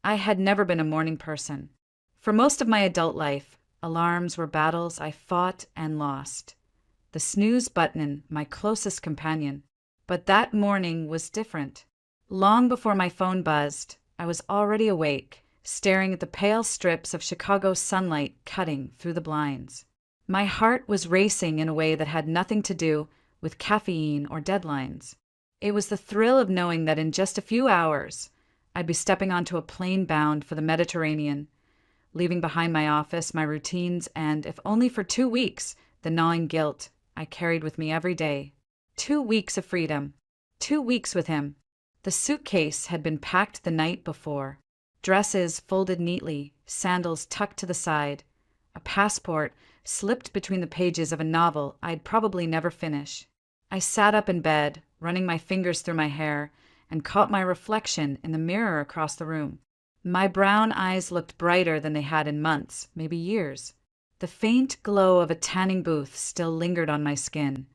I had never been a morning person. For most of my adult life, alarms were battles I fought and lost. The snooze button, my closest companion. But that morning was different. Long before my phone buzzed, I was already awake, staring at the pale strips of Chicago sunlight cutting through the blinds. My heart was racing in a way that had nothing to do with caffeine or deadlines. It was the thrill of knowing that in just a few hours, I'd be stepping onto a plane bound for the Mediterranean, leaving behind my office, my routines, and, if only for 2 weeks, the gnawing guilt I carried with me every day. 2 weeks of freedom. 2 weeks with him. The suitcase had been packed the night before. Dresses folded neatly, sandals tucked to the side. A passport slipped between the pages of a novel I'd probably never finish. I sat up in bed, running my fingers through my hair, and caught my reflection in the mirror across the room. My brown eyes looked brighter than they had in months, maybe years. The faint glow of a tanning booth still lingered on my skin,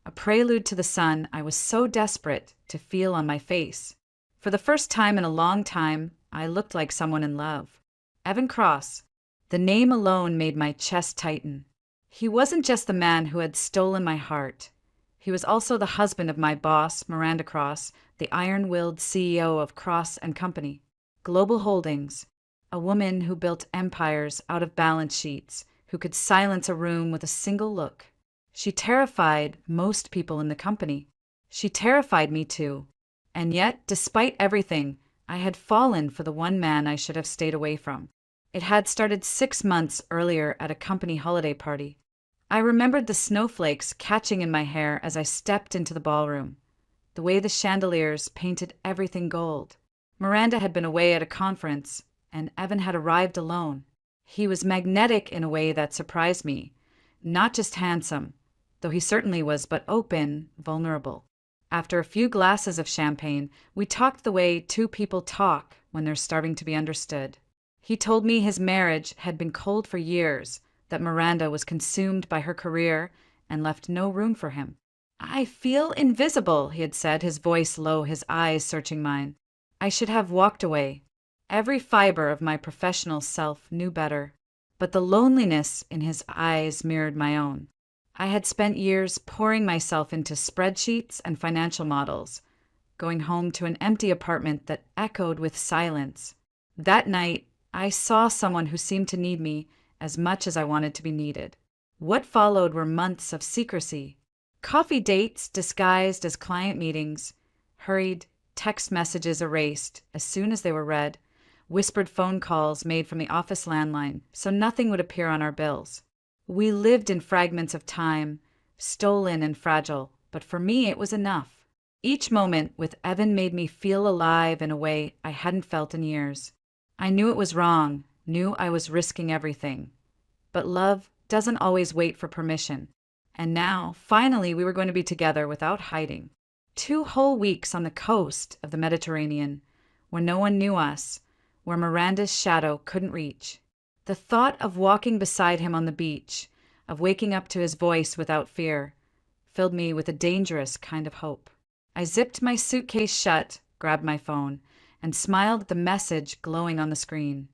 a prelude to the sun I was so desperate to feel on my face. For the first time in a long time, I looked like someone in love. Evan Cross. The name alone made my chest tighten. He wasn't just the man who had stolen my heart. He was also the husband of my boss, Miranda Cross, the iron-willed CEO of Cross and Company. Global Holdings, a woman who built empires out of balance sheets, who could silence a room with a single look. She terrified most people in the company. She terrified me too. And yet, despite everything, I had fallen for the one man I should have stayed away from. It had started 6 months earlier at a company holiday party. I remembered the snowflakes catching in my hair as I stepped into the ballroom, the way the chandeliers painted everything gold. Miranda had been away at a conference, and Evan had arrived alone. He was magnetic in a way that surprised me, not just handsome, though he certainly was, but open, vulnerable. After a few glasses of champagne, we talked the way two people talk when they're starving to be understood. He told me his marriage had been cold for years, that Miranda was consumed by her career and left no room for him. "I feel invisible," he had said, his voice low, his eyes searching mine. I should have walked away. Every fiber of my professional self knew better. But the loneliness in his eyes mirrored my own. I had spent years pouring myself into spreadsheets and financial models, going home to an empty apartment that echoed with silence. That night, I saw someone who seemed to need me as much as I wanted to be needed. What followed were months of secrecy. Coffee dates disguised as client meetings, hurried text messages erased as soon as they were read, whispered phone calls made from the office landline so nothing would appear on our bills. We lived in fragments of time, stolen and fragile, but for me it was enough. Each moment with Evan made me feel alive in a way I hadn't felt in years. I knew it was wrong, knew I was risking everything. But love doesn't always wait for permission. And now, finally, we were going to be together without hiding. 2 whole weeks on the coast of the Mediterranean, where no one knew us, where Miranda's shadow couldn't reach. The thought of walking beside him on the beach, of waking up to his voice without fear, filled me with a dangerous kind of hope. I zipped my suitcase shut, grabbed my phone, and smiled at the message glowing on the screen.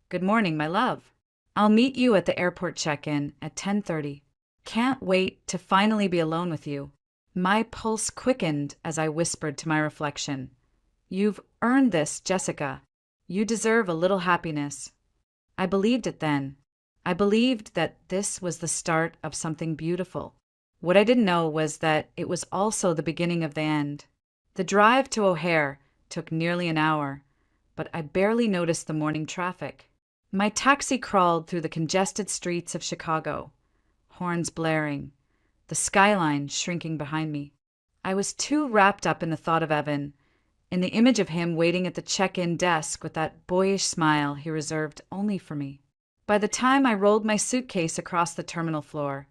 "Good morning, my love. I'll meet you at the airport check-in at 10:30. Can't wait to finally be alone with you." My pulse quickened as I whispered to my reflection, "You've earned this, Jessica. You deserve a little happiness." I believed it then. I believed that this was the start of something beautiful. What I didn't know was that it was also the beginning of the end. The drive to O'Hare took nearly an hour, but I barely noticed the morning traffic. My taxi crawled through the congested streets of Chicago, horns blaring, the skyline shrinking behind me. I was too wrapped up in the thought of Evan, in the image of him waiting at the check-in desk with that boyish smile he reserved only for me. By the time I rolled my suitcase across the terminal floor,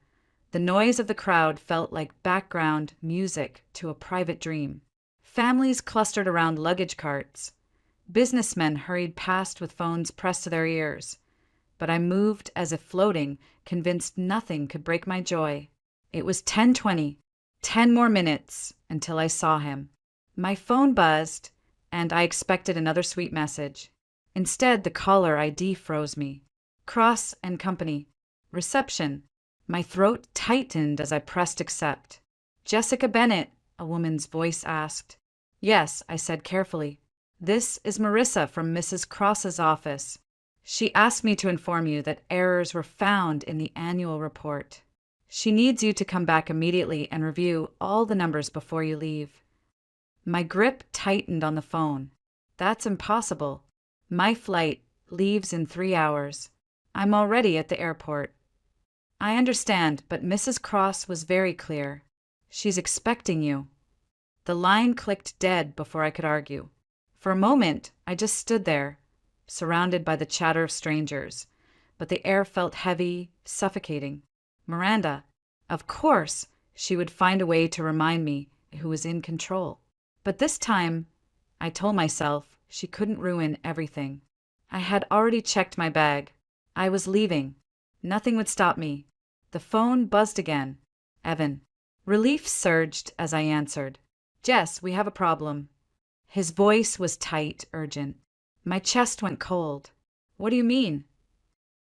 the noise of the crowd felt like background music to a private dream. Families clustered around luggage carts. Businessmen hurried past with phones pressed to their ears. But I moved as if floating, convinced nothing could break my joy. It was 10:20, 10 more minutes until I saw him. My phone buzzed, and I expected another sweet message. Instead, the caller ID froze me. Cross and Company. Reception. My throat tightened as I pressed accept. Jessica Bennett, a woman's voice asked. Yes, I said carefully. This is Marissa from Mrs. Cross's office. She asked me to inform you that errors were found in the annual report. She needs you to come back immediately and review all the numbers before you leave. My grip tightened on the phone. That's impossible. My flight leaves in 3 hours. I'm already at the airport. I understand, but Mrs. Cross was very clear. She's expecting you. The line clicked dead before I could argue. For a moment, I just stood there, surrounded by the chatter of strangers, but the air felt heavy, suffocating. Miranda. Of course, she would find a way to remind me who was in control. But this time, I told myself she couldn't ruin everything. I had already checked my bag. I was leaving. Nothing would stop me. The phone buzzed again. Evan. Relief surged as I answered. Jess, we have a problem. His voice was tight, urgent. My chest went cold. What do you mean?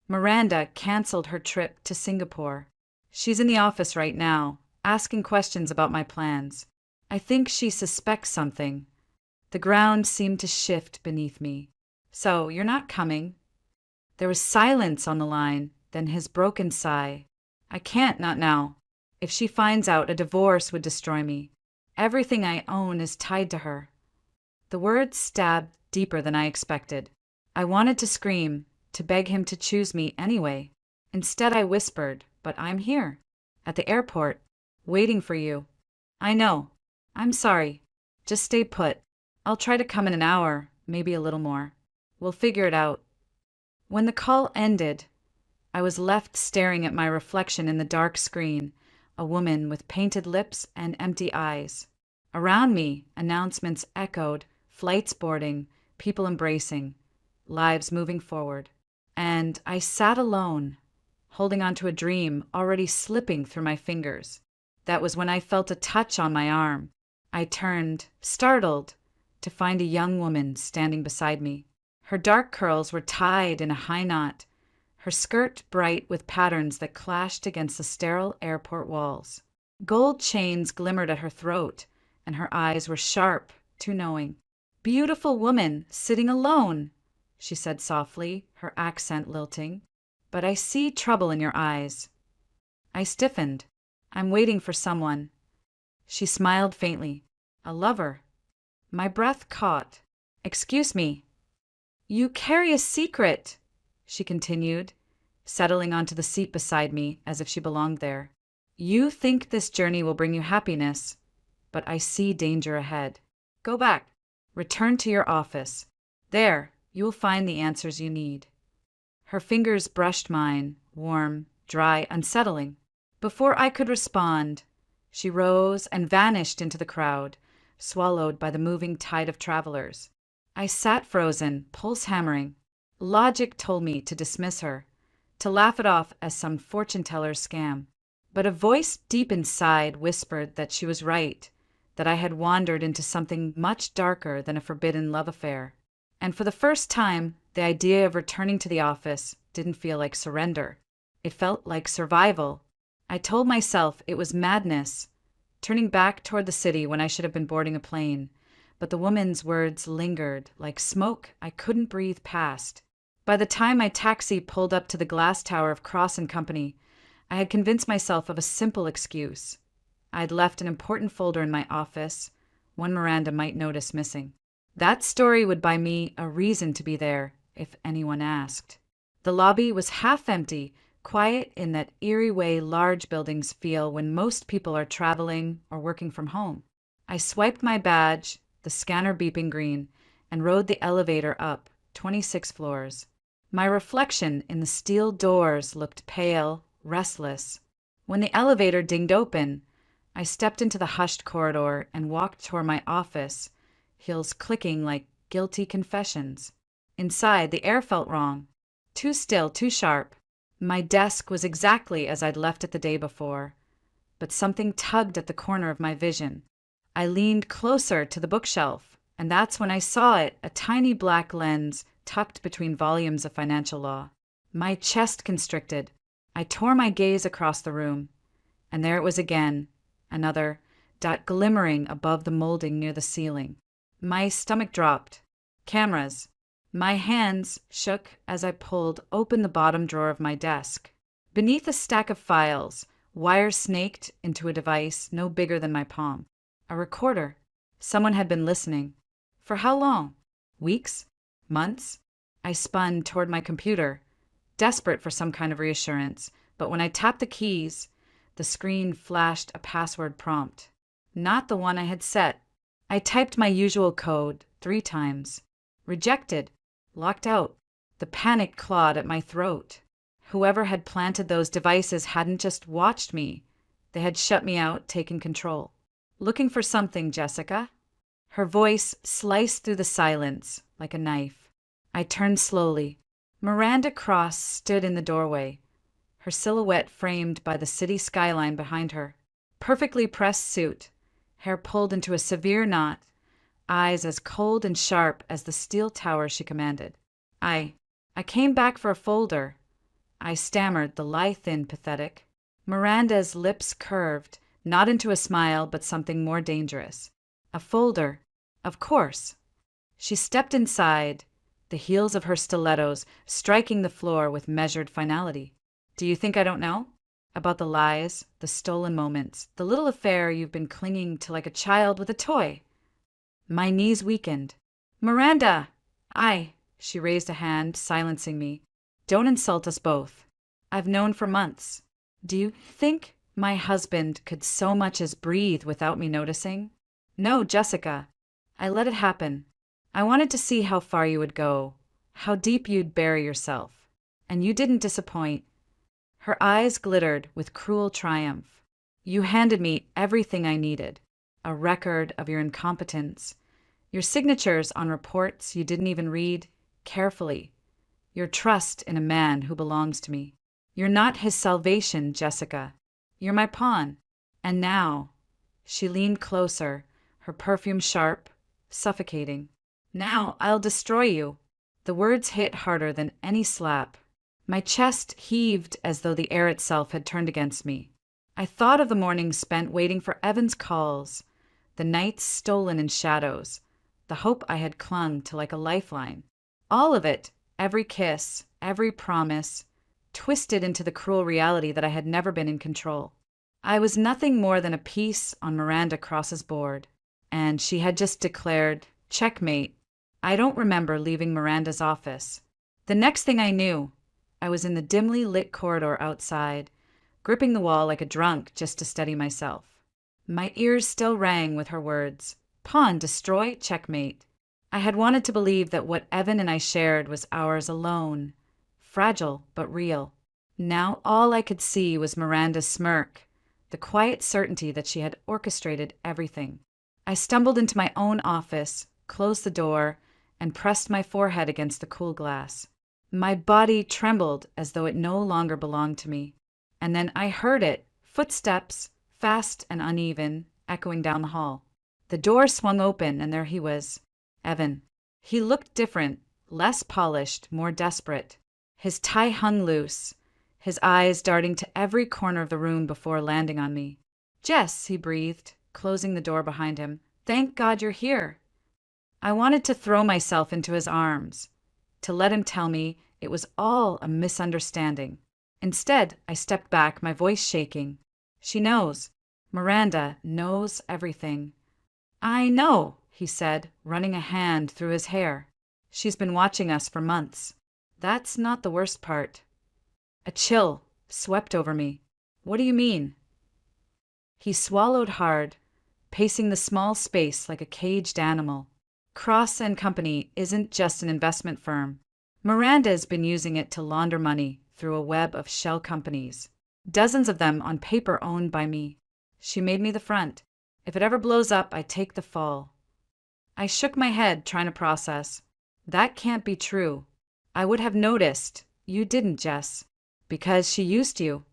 Miranda canceled her trip to Singapore. She's in the office right now, asking questions about my plans. I think she suspects something. The ground seemed to shift beneath me. So, you're not coming? There was silence on the line, then his broken sigh. I can't, not now. If she finds out, a divorce would destroy me. Everything I own is tied to her. The words stabbed deeper than I expected. I wanted to scream, to beg him to choose me anyway. Instead, I whispered, but I'm here, at the airport, waiting for you. I know. I'm sorry. Just stay put. I'll try to come in an hour, maybe a little more. We'll figure it out. When the call ended, I was left staring at my reflection in the dark screen, a woman with painted lips and empty eyes. Around me, announcements echoed, flights boarding, people embracing, lives moving forward. And I sat alone, holding onto a dream already slipping through my fingers. That was when I felt a touch on my arm. I turned, startled, to find a young woman standing beside me. Her dark curls were tied in a high knot, her skirt bright with patterns that clashed against the sterile airport walls. Gold chains glimmered at her throat, and her eyes were sharp, too knowing. Beautiful woman, sitting alone, she said softly, her accent lilting. But I see trouble in your eyes. I stiffened. I'm waiting for someone. She smiled faintly. A lover. My breath caught. Excuse me. You carry a secret, she continued, settling onto the seat beside me as if she belonged there. You think this journey will bring you happiness, but I see danger ahead. Go back. Return to your office. There, you will find the answers you need. Her fingers brushed mine, warm, dry, unsettling. Before I could respond, she rose and vanished into the crowd, swallowed by the moving tide of travelers. I sat frozen, pulse hammering. Logic told me to dismiss her, to laugh it off as some fortune-teller's scam. But a voice deep inside whispered that she was right, that I had wandered into something much darker than a forbidden love affair. And for the first time, the idea of returning to the office didn't feel like surrender. It felt like survival. I told myself it was madness, turning back toward the city when I should have been boarding a plane. But the woman's words lingered, like smoke I couldn't breathe past. By the time my taxi pulled up to the glass tower of Cross and Company, I had convinced myself of a simple excuse. I'd left an important folder in my office, one Miranda might notice missing. That story would buy me a reason to be there, if anyone asked. The lobby was half empty, quiet in that eerie way large buildings feel when most people are traveling or working from home. I swiped my badge, the scanner beeping green, and rode the elevator up 26 floors. My reflection in the steel doors looked pale, restless. When the elevator dinged open, I stepped into the hushed corridor and walked toward my office, heels clicking like guilty confessions. Inside, the air felt wrong. Too still, too sharp. My desk was exactly as I'd left it the day before, but something tugged at the corner of my vision. I leaned closer to the bookshelf, And that's when I saw it, a tiny black lens tucked between volumes of financial law. My chest constricted. I tore my gaze across the room, and there it was again, another dot glimmering above the molding near the ceiling. My stomach dropped. Cameras. My hands shook as I pulled open the bottom drawer of my desk. Beneath a stack of files, wires snaked into a device no bigger than my palm. A recorder. Someone had been listening. For how long? Weeks? Months? I spun toward my computer, desperate for some kind of reassurance, but when I tapped the keys, the screen flashed a password prompt. Not the one I had set. I typed my usual code 3 times. Rejected. Locked out. The panic clawed at my throat. Whoever had planted those devices hadn't just watched me. They had shut me out, taken control. Looking for something, Jessica? Her voice sliced through the silence like a knife. I turned slowly. Miranda Cross stood in the doorway, her silhouette framed by the city skyline behind her. Perfectly pressed suit, hair pulled into a severe knot, eyes as cold and sharp as the steel tower she commanded. I came back for a folder. I stammered, the lie thin, pathetic. Miranda's lips curved, not into a smile, but something more dangerous. A folder. Of course. She stepped inside, the heels of her stilettos striking the floor with measured finality. Do you think I don't know? About the lies, the stolen moments, the little affair you've been clinging to like a child with a toy. My knees weakened. Miranda! She raised a hand, silencing me. Don't insult us both. I've known for months. Do you think my husband could so much as breathe without me noticing? No, Jessica. I let it happen. I wanted to see how far you would go, how deep you'd bury yourself. And you didn't disappoint. Her eyes glittered with cruel triumph. You handed me everything I needed. A record of your incompetence. Your signatures on reports you didn't even read carefully. Your trust in a man who belongs to me. You're not his salvation, Jessica. You're my pawn. And now, she leaned closer, her perfume sharp, suffocating. Now I'll destroy you. The words hit harder than any slap. My chest heaved as though the air itself had turned against me. I thought of the mornings spent waiting for Evan's calls, the nights stolen in shadows, the hope I had clung to like a lifeline. All of it, every kiss, every promise, twisted into the cruel reality that I had never been in control. I was nothing more than a piece on Miranda Cross's board, and she had just declared, checkmate. I don't remember leaving Miranda's office. The next thing I knew, I was in the dimly lit corridor outside, gripping the wall like a drunk just to steady myself. My ears still rang with her words. Pawn, destroy, checkmate. I had wanted to believe that what Evan and I shared was ours alone. Fragile, but real. Now all I could see was Miranda's smirk, the quiet certainty that she had orchestrated everything. I stumbled into my own office, closed the door, and pressed my forehead against the cool glass. My body trembled as though it no longer belonged to me. And then I heard it, footsteps, fast and uneven, echoing down the hall. The door swung open, and there he was, Evan. He looked different, less polished, more desperate. His tie hung loose, his eyes darting to every corner of the room before landing on me. Jess, he breathed, closing the door behind him. Thank God you're here. I wanted to throw myself into his arms, to let him tell me it was all a misunderstanding. Instead, I stepped back, my voice shaking. She knows. Miranda knows everything. I know, he said, running a hand through his hair. She's been watching us for months. That's not the worst part. A chill swept over me. What do you mean? He swallowed hard, pacing the small space like a caged animal. Cross and Company isn't just an investment firm. Miranda's been using it to launder money through a web of shell companies, dozens of them on paper owned by me. She made me the front. If it ever blows up, I take the fall. I shook my head, trying to process. That can't be true. I would have noticed. You didn't, Jess. Because she used you.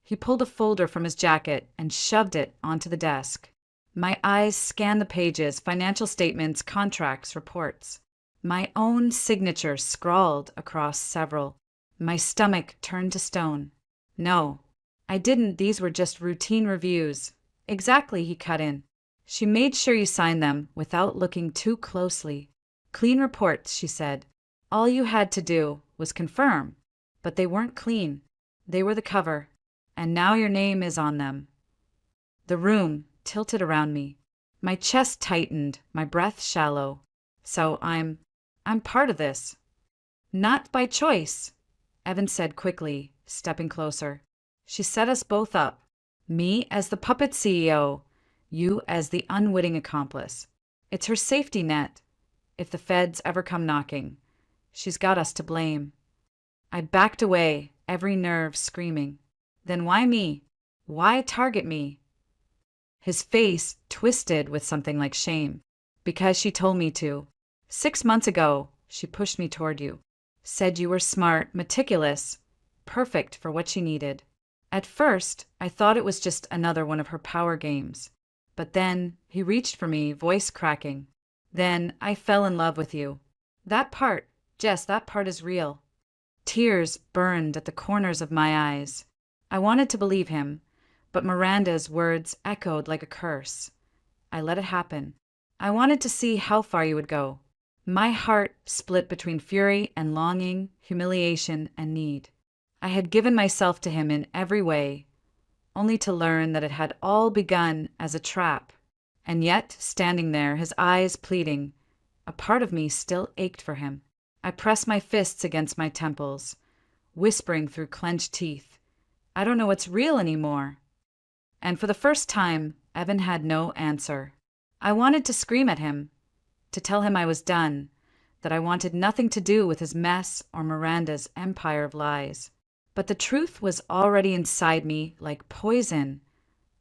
He pulled a folder from his jacket and shoved it onto the desk. My eyes scanned the pages, financial statements, contracts, reports. My own signature scrawled across several. My stomach turned to stone. No, I didn't. These were just routine reviews. Exactly, he cut in. She made sure you signed them without looking too closely. Clean reports, she said. All you had to do was confirm. But they weren't clean. They were the cover. And now your name is on them. The room tilted around me. My chest tightened, my breath shallow. So I'm part of this. Not by choice, Evan said quickly, stepping closer. She set us both up. Me as the puppet CEO, you as the unwitting accomplice. It's her safety net. If the feds ever come knocking, she's got us to blame. I backed away, every nerve screaming. Then why me? Why target me? His face twisted with something like shame. Because she told me to. 6 months ago, she pushed me toward you. Said you were smart, meticulous, perfect for what she needed. At first, I thought it was just another one of her power games. But then, he reached for me, voice cracking. Then, I fell in love with you. That part, Jess, that part is real. Tears burned at the corners of my eyes. I wanted to believe him, but Miranda's words echoed like a curse. I let it happen. I wanted to see how far you would go. My heart split between fury and longing, humiliation and need. I had given myself to him in every way, only to learn that it had all begun as a trap. And yet, standing there, his eyes pleading, a part of me still ached for him. I pressed my fists against my temples, whispering through clenched teeth, I don't know what's real anymore. And for the first time, Evan had no answer. I wanted to scream at him, to tell him I was done, that I wanted nothing to do with his mess or Miranda's empire of lies. But the truth was already inside me like poison.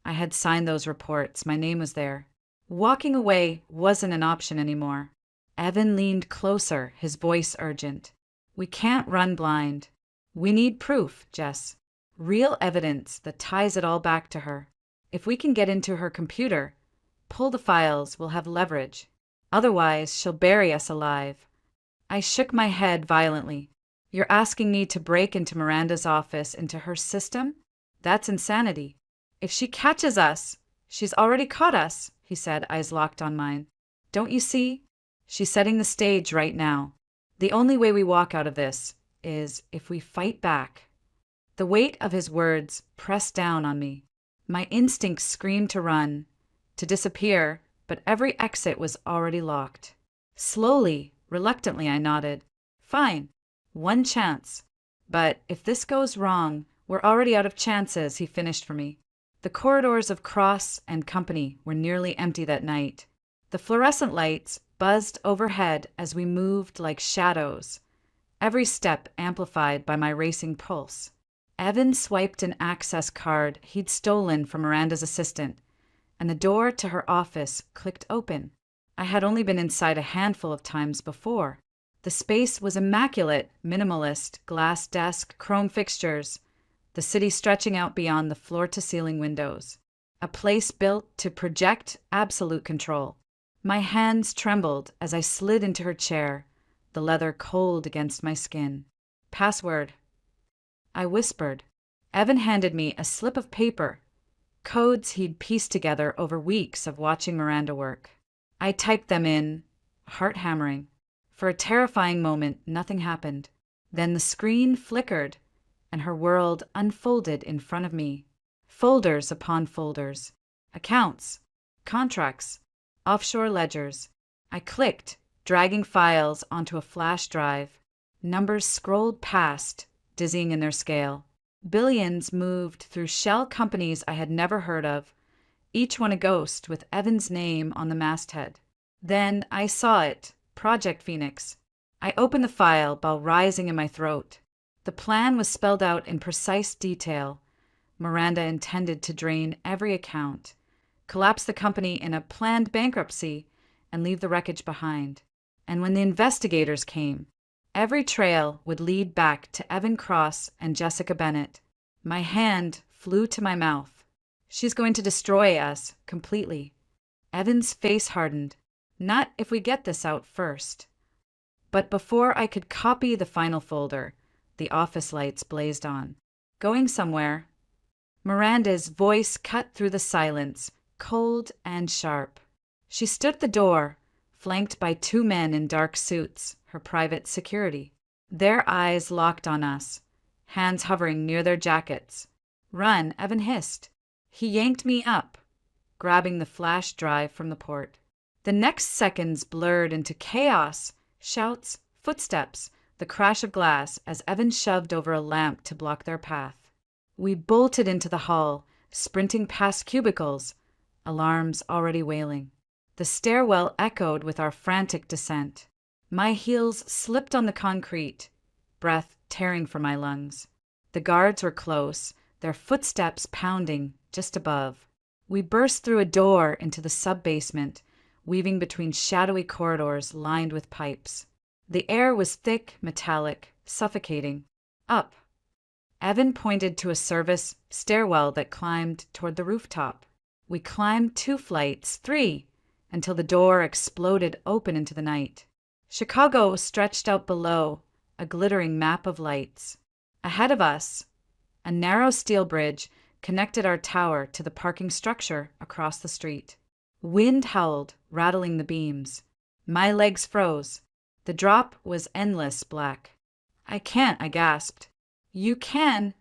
I had signed those reports, my name was there. Walking away wasn't an option anymore. Evan leaned closer, his voice urgent. We can't run blind. We need proof, Jess. Real evidence that ties it all back to her. If we can get into her computer, pull the files, we'll have leverage. Otherwise, she'll bury us alive. I shook my head violently. You're asking me to break into Miranda's office, into her system? That's insanity. If she catches us, she's already caught us, he said, eyes locked on mine. Don't you see? She's setting the stage right now. The only way we walk out of this is if we fight back. The weight of his words pressed down on me. My instincts screamed to run, to disappear, but every exit was already locked. Slowly, reluctantly, I nodded. Fine. One chance. But if this goes wrong, we're already out of chances, he finished for me. The corridors of Cross and Company were nearly empty that night. The fluorescent lights buzzed overhead as we moved like shadows, every step amplified by my racing pulse. Evan swiped an access card he'd stolen from Miranda's assistant, and the door to her office clicked open. I had only been inside a handful of times before. The space was immaculate, minimalist, glass desk, chrome fixtures, the city stretching out beyond the floor-to-ceiling windows. A place built to project absolute control. My hands trembled as I slid into her chair, the leather cold against my skin. Password. I whispered. Evan handed me a slip of paper, codes he'd pieced together over weeks of watching Miranda work. I typed them in, heart hammering. For a terrifying moment, nothing happened. Then the screen flickered, and her world unfolded in front of me. Folders upon folders. Accounts. Contracts. Offshore ledgers. I clicked, dragging files onto a flash drive. Numbers scrolled past, dizzying in their scale. Billions moved through shell companies I had never heard of, each one a ghost with Evan's name on the masthead. Then I saw it. Project Phoenix. I opened the file, bell rising in my throat. The plan was spelled out in precise detail. Miranda intended to drain every account, collapse the company in a planned bankruptcy, and leave the wreckage behind. And when the investigators came, every trail would lead back to Evan Cross and Jessica Bennett. My hand flew to my mouth. She's going to destroy us completely. Evan's face hardened. Not if we get this out first. But before I could copy the final folder, the office lights blazed on. Going somewhere. Miranda's voice cut through the silence, cold and sharp. She stood at the door, flanked by two men in dark suits, her private security. Their eyes locked on us, hands hovering near their jackets. "Run," Evan hissed. He yanked me up, grabbing the flash drive from the port. The next seconds blurred into chaos, shouts, footsteps, the crash of glass as Evan shoved over a lamp to block their path. We bolted into the hall, sprinting past cubicles, alarms already wailing. The stairwell echoed with our frantic descent. My heels slipped on the concrete, breath tearing from my lungs. The guards were close, their footsteps pounding just above. We burst through a door into the sub-basement, weaving between shadowy corridors lined with pipes. The air was thick, metallic, suffocating. Up. Evan pointed to a service stairwell that climbed toward the rooftop. We climbed 2 flights, 3, until the door exploded open into the night. Chicago stretched out below, a glittering map of lights. Ahead of us, a narrow steel bridge connected our tower to the parking structure across the street. Wind howled, rattling the beams. My legs froze. The drop was endless black. "I can't," I gasped. "You can,"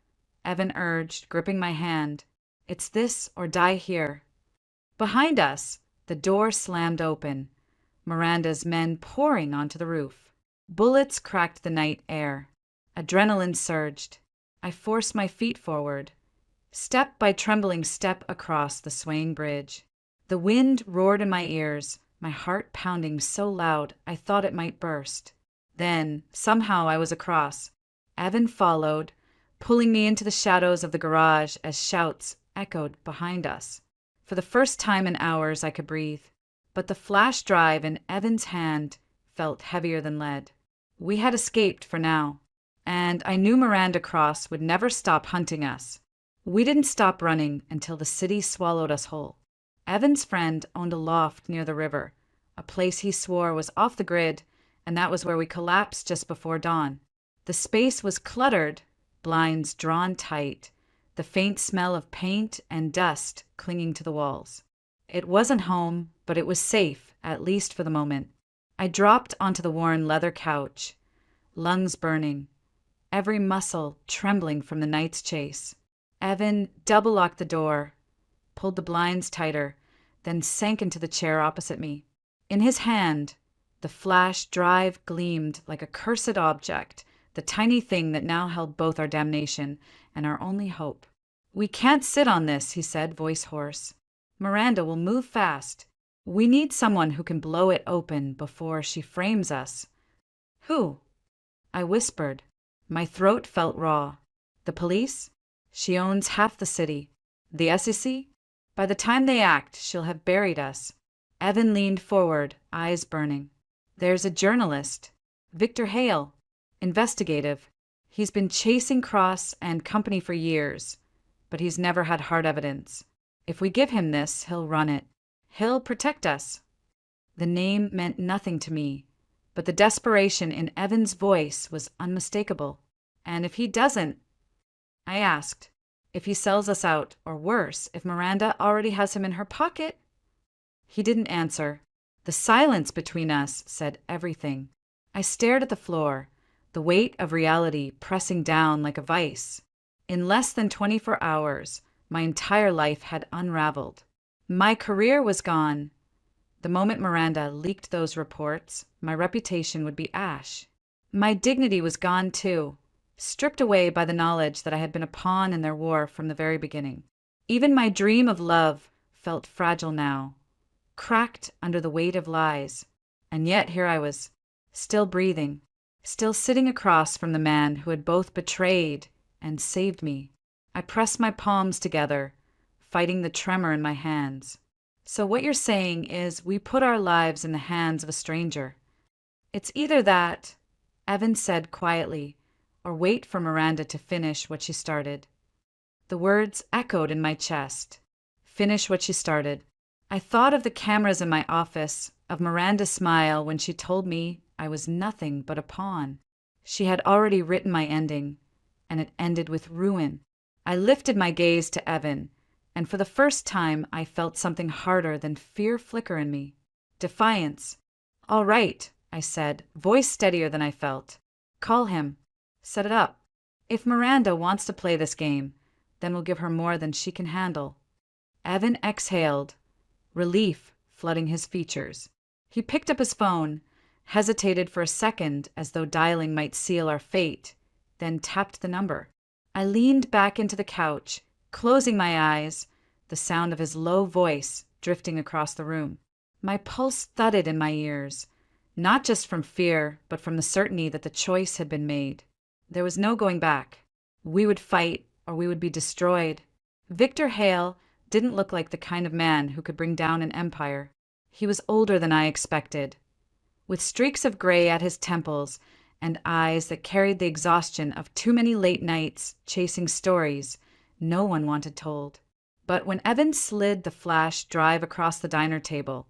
Evan urged, gripping my hand. "It's this or die here." Behind us, the door slammed open, Miranda's men pouring onto the roof. Bullets cracked the night air. Adrenaline surged. I forced my feet forward, step by trembling step across the swaying bridge. The wind roared in my ears, my heart pounding so loud I thought it might burst. Then, somehow I was across. Evan followed, pulling me into the shadows of the garage as shouts echoed behind us. For the first time in hours I could breathe, but the flash drive in Evan's hand felt heavier than lead. We had escaped for now, and I knew Miranda Cross would never stop hunting us. We didn't stop running until the city swallowed us whole. Evan's friend owned a loft near the river, a place he swore was off the grid, and that was where we collapsed just before dawn. The space was cluttered, blinds drawn tight, the faint smell of paint and dust clinging to the walls. It wasn't home, but it was safe, at least for the moment. I dropped onto the worn leather couch, lungs burning, every muscle trembling from the night's chase. Evan double-locked the door, pulled the blinds tighter, then sank into the chair opposite me. In his hand, the flash drive gleamed like a cursed object, the tiny thing that now held both our damnation and our only hope. "We can't sit on this," he said, voice hoarse. "Miranda will move fast. We need someone who can blow it open before she frames us." "Who?" I whispered. My throat felt raw. "The police? She owns half the city. The SEC? By the time they act, she'll have buried us." Evan leaned forward, eyes burning. "There's a journalist, Victor Hale, investigative. He's been chasing Cross and company for years, but he's never had hard evidence. If we give him this, he'll run it. He'll protect us." The name meant nothing to me, but the desperation in Evan's voice was unmistakable. "And if he doesn't?" I asked. "If he sells us out, or worse, if Miranda already has him in her pocket?" He didn't answer. The silence between us said everything. I stared at the floor, the weight of reality pressing down like a vice. In less than 24 hours, my entire life had unraveled. My career was gone. The moment Miranda leaked those reports, my reputation would be ash. My dignity was gone too, stripped away by the knowledge that I had been a pawn in their war from the very beginning. Even my dream of love felt fragile now, cracked under the weight of lies. And yet here I was, still breathing, still sitting across from the man who had both betrayed and saved me. I pressed my palms together, fighting the tremor in my hands. "So what you're saying is we put our lives in the hands of a stranger." "It's either that," Evan said quietly, "or wait for Miranda to finish what she started." The words echoed in my chest. Finish what she started. I thought of the cameras in my office, of Miranda's smile when she told me I was nothing but a pawn. She had already written my ending, and it ended with ruin. I lifted my gaze to Evan, and for the first time I felt something harder than fear flicker in me. Defiance. "All right," I said, voice steadier than I felt. "Call him. Set it up. If Miranda wants to play this game, then we'll give her more than she can handle." Evan exhaled, relief flooding his features. He picked up his phone, hesitated for a second as though dialing might seal our fate, then tapped the number. I leaned back into the couch, closing my eyes, the sound of his low voice drifting across the room. My pulse thudded in my ears, not just from fear, but from the certainty that the choice had been made. There was no going back. We would fight, or we would be destroyed. Victor Hale didn't look like the kind of man who could bring down an empire. He was older than I expected, with streaks of gray at his temples and eyes that carried the exhaustion of too many late nights chasing stories no one wanted told. But when Evan slid the flash drive across the diner table,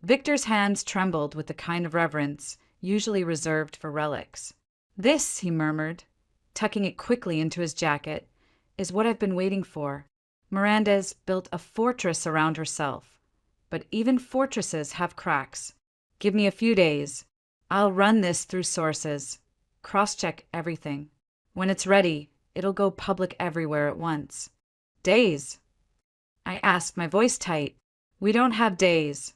Victor's hands trembled with the kind of reverence usually reserved for relics. "This," he murmured, tucking it quickly into his jacket, "is what I've been waiting for." Miranda's built a fortress around herself, but even fortresses have cracks. Give me a few days. I'll run this through sources, cross-check everything. When it's ready, it'll go public everywhere at once. Days? I asked, my voice tight. "We don't have days."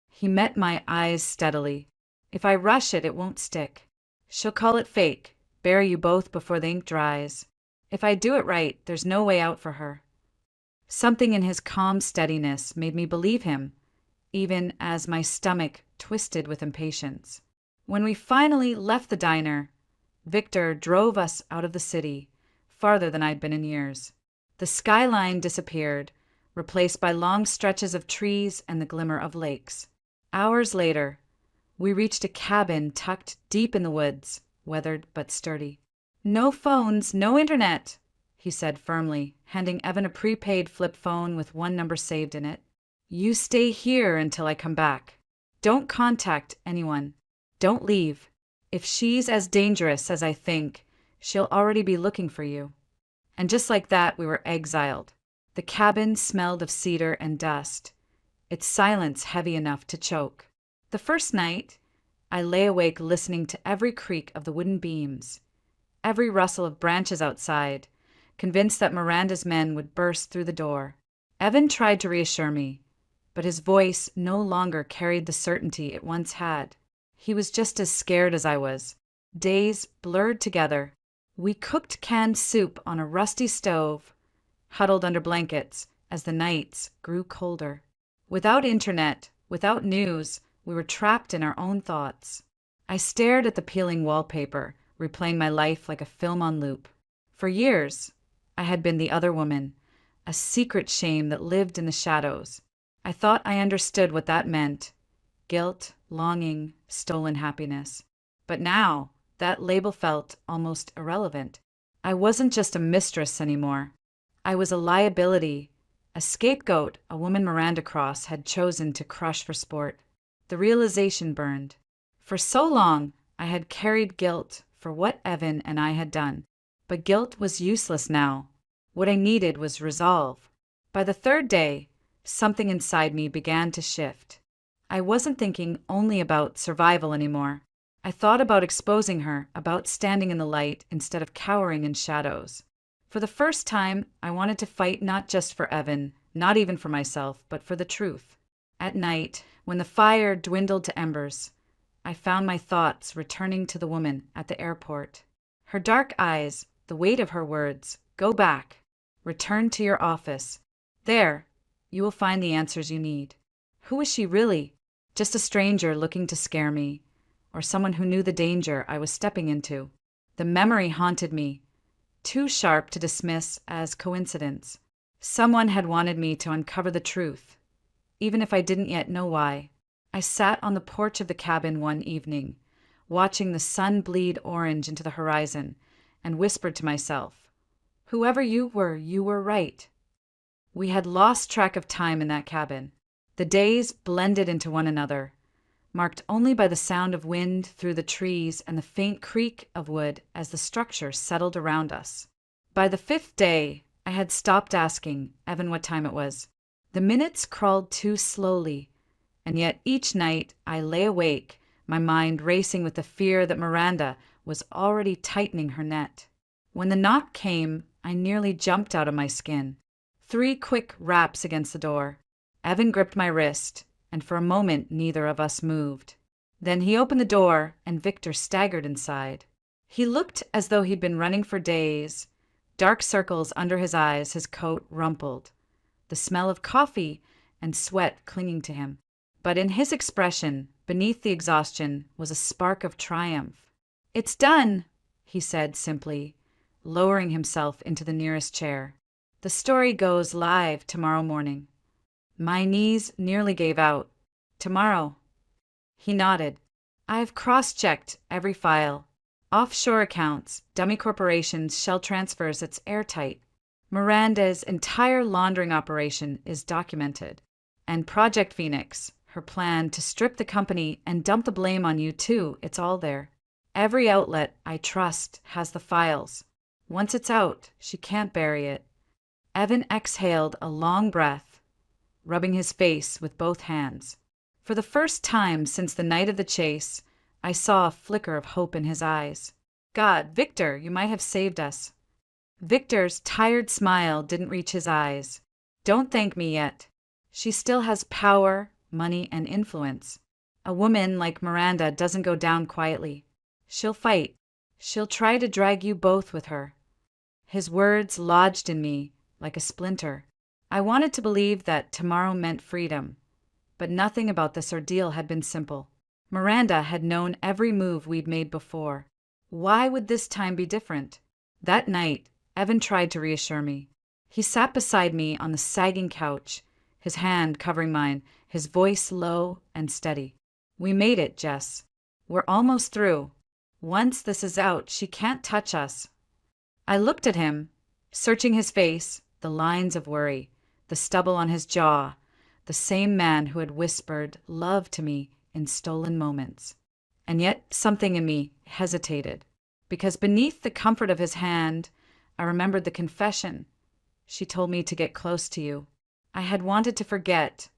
He met my eyes steadily. "If I rush it, it won't stick. She'll call it fake, bury you both before the ink dries. If I do it right, there's no way out for her." Something in his calm steadiness made me believe him, even as my stomach twisted with impatience. When we finally left the diner, Victor drove us out of the city, farther than I'd been in years. The skyline disappeared, replaced by long stretches of trees and the glimmer of lakes. Hours later, we reached a cabin tucked deep in the woods, weathered but sturdy. "No phones, no internet," he said firmly, handing Evan a prepaid flip phone with one number saved in it. "You stay here until I come back. Don't contact anyone. Don't leave. If she's as dangerous as I think, she'll already be looking for you." And just like that, we were exiled. The cabin smelled of cedar and dust, its silence heavy enough to choke. The first night, I lay awake listening to every creak of the wooden beams, every rustle of branches outside, convinced that Miranda's men would burst through the door. Evan tried to reassure me, but his voice no longer carried the certainty it once had. He was just as scared as I was. Days blurred together. We cooked canned soup on a rusty stove, huddled under blankets as the nights grew colder. Without internet, without news, we were trapped in our own thoughts. I stared at the peeling wallpaper, replaying my life like a film on loop. For years, I had been the other woman, a secret shame that lived in the shadows. I thought I understood what that meant: guilt, longing, stolen happiness. But now, that label felt almost irrelevant. I wasn't just a mistress anymore. I was a liability, a scapegoat a woman Miranda Cross had chosen to crush for sport. The realization burned. For so long, I had carried guilt for what Evan and I had done. But guilt was useless now. What I needed was resolve. By the third day, something inside me began to shift. I wasn't thinking only about survival anymore. I thought about exposing her, about standing in the light instead of cowering in shadows. For the first time, I wanted to fight not just for Evan, not even for myself, but for the truth. At night, when the fire dwindled to embers, I found my thoughts returning to the woman at the airport. Her dark eyes, the weight of her words, "Go back. Return to your office. There, you will find the answers you need." Who was she really? Just a stranger looking to scare me, or someone who knew the danger I was stepping into? The memory haunted me, too sharp to dismiss as coincidence. Someone had wanted me to uncover the truth, even if I didn't yet know why. I sat on the porch of the cabin one evening, watching the sun bleed orange into the horizon, and whispered to myself, "Whoever you were right." We had lost track of time in that cabin. The days blended into one another, marked only by the sound of wind through the trees and the faint creak of wood as the structure settled around us. By the fifth day, I had stopped asking Evan what time it was. The minutes crawled too slowly, and yet each night I lay awake, my mind racing with the fear that Miranda was already tightening her net. When the knock came, I nearly jumped out of my skin. 3 quick raps against the door. Evan gripped my wrist, and for a moment neither of us moved. Then he opened the door, and Victor staggered inside. He looked as though he'd been running for days, dark circles under his eyes, his coat rumpled, the smell of coffee and sweat clinging to him. But in his expression, beneath the exhaustion, was a spark of triumph. "It's done," he said simply, lowering himself into the nearest chair. "The story goes live tomorrow morning." My knees nearly gave out. "Tomorrow." He nodded. "I've cross-checked every file. Offshore accounts, dummy corporations, shell transfers, it's airtight. Miranda's entire laundering operation is documented. And Project Phoenix, her plan to strip the company and dump the blame on you too, it's all there. Every outlet I trust has the files. Once it's out, she can't bury it." Evan exhaled a long breath, rubbing his face with both hands. For the first time since the night of the chase, I saw a flicker of hope in his eyes. "God, Victor, you might have saved us." Victor's tired smile didn't reach his eyes. "Don't thank me yet. She still has power, money, and influence. A woman like Miranda doesn't go down quietly. She'll fight. She'll try to drag you both with her." His words lodged in me like a splinter. I wanted to believe that tomorrow meant freedom, but nothing about this ordeal had been simple. Miranda had known every move we'd made before. Why would this time be different? That night, Evan tried to reassure me. He sat beside me on the sagging couch, his hand covering mine, his voice low and steady. "We made it, Jess. We're almost through. Once this is out, she can't touch us." I looked at him, searching his face, the lines of worry, the stubble on his jaw, the same man who had whispered love to me in stolen moments. And yet something in me hesitated, because beneath the comfort of his hand, I remembered the confession. "She told me to get close to you." I had wanted to forget,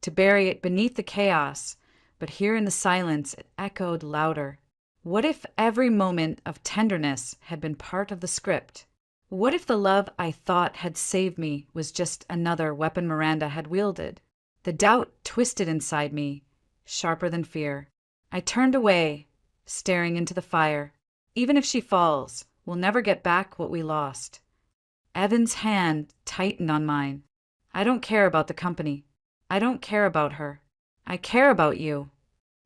to bury it beneath the chaos, but here in the silence it echoed louder. What if every moment of tenderness had been part of the script? What if the love I thought had saved me was just another weapon Miranda had wielded? The doubt twisted inside me, sharper than fear. I turned away, staring into the fire. Even if she falls, we'll never get back what we lost. Evan's hand tightened on mine. "I don't care about the company. I don't care about her. I care about you."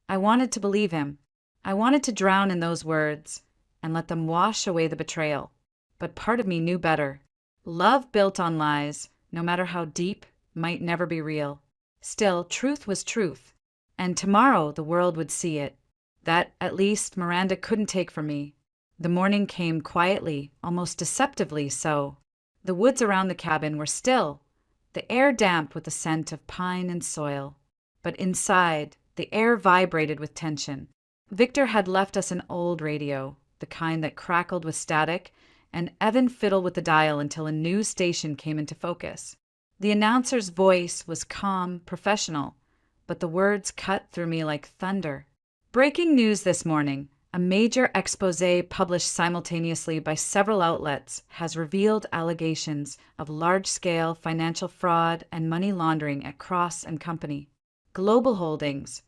I wanted to believe him. I wanted to drown in those words and let them wash away the betrayal. But part of me knew better. Love built on lies, no matter how deep, might never be real. Still, truth was truth, and tomorrow the world would see it. That, at least, Miranda couldn't take from me. The morning came quietly, almost deceptively so. The woods around the cabin were still, the air damp with the scent of pine and soil. But inside, the air vibrated with tension. Victor had left us an old radio, the kind that crackled with static, and Evan fiddled with the dial until a news station came into focus. The announcer's voice was calm, professional, but the words cut through me like thunder. "Breaking news this morning. A major exposé published simultaneously by several outlets has revealed allegations of large-scale financial fraud and money laundering at Cross and Company. Global Holdings,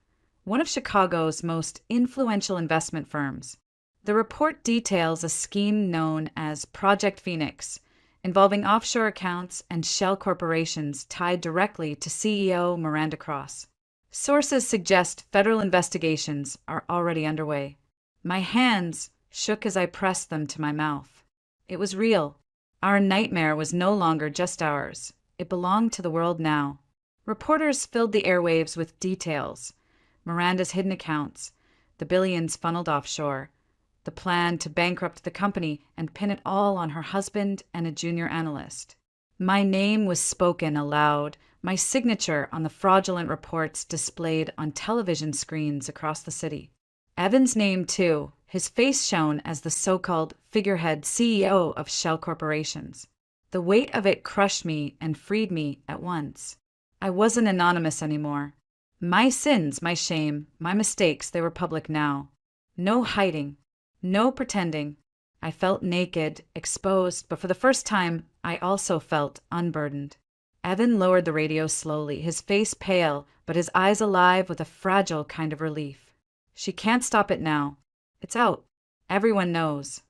one of Chicago's most influential investment firms. The report details a scheme known as Project Phoenix, involving offshore accounts and shell corporations tied directly to CEO Miranda Cross. Sources suggest federal investigations are already underway." My hands shook as I pressed them to my mouth. It was real. Our nightmare was no longer just ours. It belonged to the world now. Reporters filled the airwaves with details. Miranda's hidden accounts, the billions funneled offshore, the plan to bankrupt the company and pin it all on her husband and a junior analyst. My name was spoken aloud, my signature on the fraudulent reports displayed on television screens across the city. Evan's name, too, his face shown as the so-called figurehead CEO of shell corporations. The weight of it crushed me and freed me at once. I wasn't anonymous anymore. My sins, my shame, my mistakes, they were public now. No hiding, no pretending. I felt naked, exposed, but for the first time, I also felt unburdened. Evan lowered the radio slowly, his face pale, but his eyes alive with a fragile kind of relief. She can't stop it now. It's out. Everyone knows.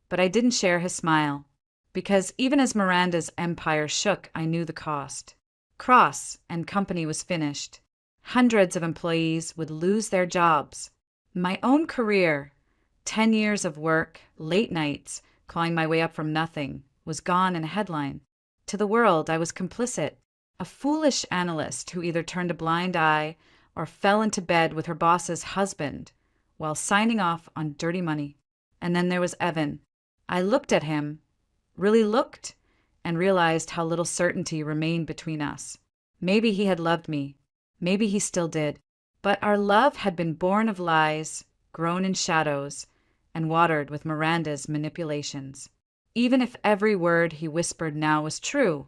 But I didn't share his smile, because even as Miranda's empire shook, I knew the cost. Cross and company was finished. Hundreds of employees would lose their jobs. My own career, 10 years of work, late nights, clawing my way up from nothing, was gone in a headline. To the world, I was complicit, a foolish analyst who either turned a blind eye or fell into bed with her boss's husband while signing off on dirty money. And then there was Evan. I looked at him, really looked, and realized how little certainty remained between us. Maybe he had loved me. Maybe he still did. But our love had been born of lies, grown in shadows, and watered with Miranda's manipulations. Even if every word he whispered now was true,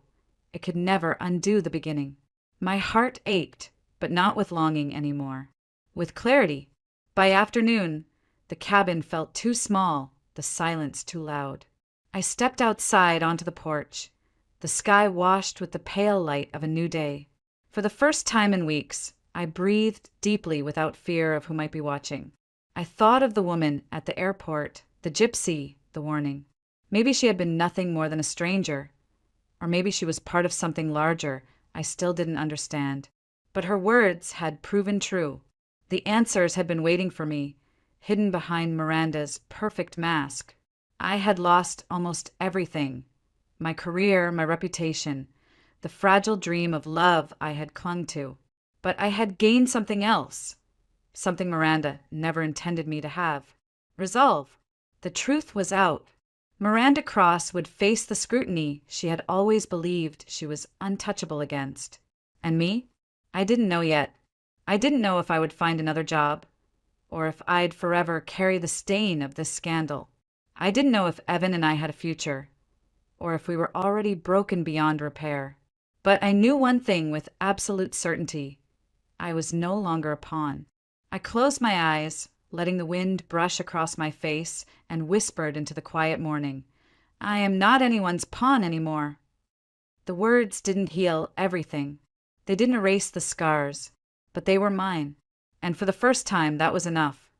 it could never undo the beginning. My heart ached, but not with longing anymore. With clarity. By afternoon, the cabin felt too small, the silence too loud. I stepped outside onto the porch, the sky washed with the pale light of a new day. For the first time in weeks, I breathed deeply without fear of who might be watching. I thought of the woman at the airport, the gypsy, the warning. Maybe she had been nothing more than a stranger, or maybe she was part of something larger I still didn't understand. But her words had proven true. The answers had been waiting for me, hidden behind Miranda's perfect mask. I had lost almost everything. My career, my reputation, the fragile dream of love I had clung to. But I had gained something else, something Miranda never intended me to have. Resolve. The truth was out. Miranda Cross would face the scrutiny she had always believed she was untouchable against. And me? I didn't know yet. I didn't know if I would find another job, or if I'd forever carry the stain of this scandal. I didn't know if Evan and I had a future, or if we were already broken beyond repair. But I knew one thing with absolute certainty. I was no longer a pawn. I closed my eyes, letting the wind brush across my face, and whispered into the quiet morning, I am not anyone's pawn anymore. The words didn't heal everything. They didn't erase the scars, but they were mine. And for the first time, that was enough.